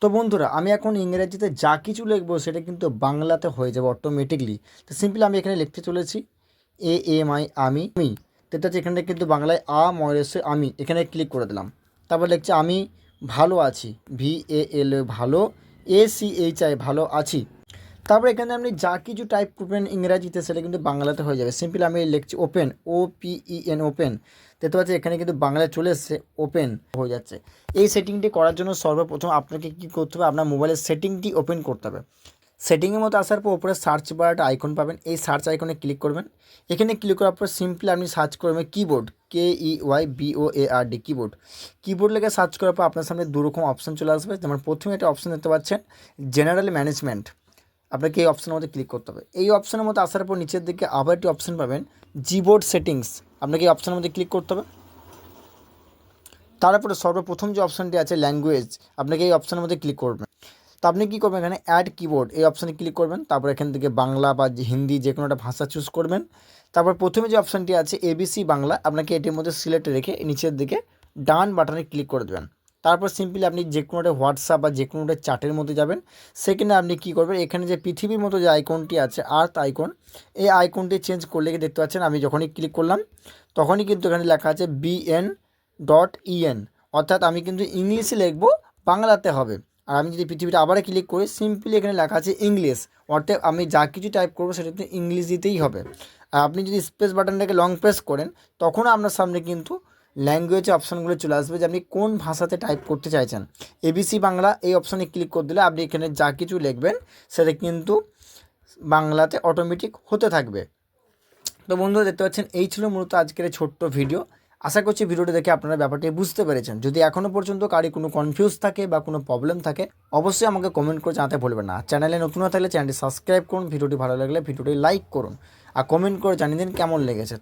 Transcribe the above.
তো বন্ধুরা, আমি এখন ইংরেজিতে যা কিছু লিখবো সেটা কিন্তু বাংলাতে হয়ে যাবে অটোমেটিকলি। তো সিম্পলি আমি এখানে লিখতে চলেছি AMI আমি। তো এটা হচ্ছে এখানে কিন্তু বাংলায় ময়ূরের আমি, এখানে ক্লিক করে দিলাম। তারপর লিখছে আমি ভালো আছি, VAL ভালো, ACHI ভালো আছি। তারপর এখানে আপনি যা কিছু টাইপ করবেন ইংরাজিতে সেটা কিন্তু বাংলাতে হয়ে যাবে। সিম্পলি আমি লিখছি ওপেন, OPEN ওপেন। দেখতে পাচ্ছি এখানে কিন্তু বাংলায় চলে এসছে, ওপেন হয়ে যাচ্ছে। এই সেটিংটি করার জন্য সর্বপ্রথম আপনাকে কী করতে হবে, আপনার মোবাইলের সেটিংটি ওপেন করতে হবে। সেটিংয়ের মতো আসার পর উপরে সার্চ বার একটা আইকন পাবেন, এই সার্চ আইকনে ক্লিক করবেন। এখানে ক্লিক করার পর সিম্পলি আপনি সার্চ করবেন কিবোর্ড, KEYBOARD কিবোর্ড। কিবোর্ড লেগে সার্চ করার পর আপনার সামনে দুরকম অপশান চলে আসবে। যেমন প্রথমে একটা অপশান দেখতে পাচ্ছেন জেনারেল ম্যানেজমেন্ট, আপনাকে এই অপশানের মধ্যে ক্লিক করতে হবে। এই অপশানের মধ্যে আসার পর নিচের দিকে আবার একটি অপশান পাবেন জিবোর্ড সেটিংস, আপনাকে এই অপশানের মধ্যে ক্লিক করতে হবে। তারপরে সর্বপ্রথম যে অপশানটি আছে ল্যাঙ্গুয়েজ, আপনাকে এই অপশানের মধ্যে ক্লিক করবেন। তো আপনি কী করবেন, এখানে অ্যাড কিবোর্ড এই অপশানে ক্লিক করবেন। তারপর এখান থেকে বাংলা বা হিন্দি যে কোনো একটা ভাষা চুজ করবেন। তারপর প্রথমে যে অপশানটি আছে ABC বাংলা, আপনাকে এটির মধ্যে সিলেক্ট রেখে নিচের দিকে ডান বাটনে ক্লিক করে দেবেন। তারপর সিম্পলি আপনি যে কোনো একটা হোয়াটসঅ্যাপ বা যে কোনো একটা চার্টের মধ্যে যাবেন। সেখানে আপনি কী করবেন, এখানে যে পৃথিবীর মতো যে আইকনটি আছে আর্থ আইকন, এই আইকনটি চেঞ্জ করলে কি দেখতে পাচ্ছেন, আমি যখনই ক্লিক করলাম তখনই কিন্তু এখানে লেখা আছে BN.EN, অর্থাৎ আমি কিন্তু ইংলিশে লিখবো, বাংলাতে হবে। আর আমি যদি পৃথিবীটা আবার ক্লিক করি সিম্পলি এখানে লেখা আছে ইংলিশ, অর্থাৎ আমি যা কিছু টাইপ করবো সেটা কিন্তু ইংলিশিতেই হবে। আর আপনি যদি স্পেস বাটনটাকে লং প্রেস করেন তখনও আপনার সামনে কিন্তু ল্যাঙ্গুয়েজ অপশানগুলো চলে আসবে যে আপনি কোন ভাষাতে টাইপ করতে চাইছেন। ABC বাংলা এই অপশানে ক্লিক করে দিলে আপনি এখানে যা কিছু লিখবেন সেটা কিন্তু বাংলাতে অটোমেটিক হতে থাকবে। তো বন্ধুরা, দেখতে পাচ্ছেন এই ছিল মূলত আজকের এই ছোট্ট ভিডিও। আশা করছি ভিডিওটি দেখে আপনারা ব্যাপারটি বুঝতে পেরেছেন। যদি এখনও পর্যন্ত কারি কোনো কনফিউজ থাকে বা কোনো প্রবলেম থাকে অবশ্যই আমাকে কমেন্ট করে জানাতে ভুলবেন না। চ্যানেলে নতুন হয়ে থাকলে চ্যানেলটি সাবস্ক্রাইব করুন, ভিডিওটি ভালো লাগলে ভিডিওটি লাইক করুন আর কমেন্ট করে জানিয়ে দিন কেমন লেগেছে।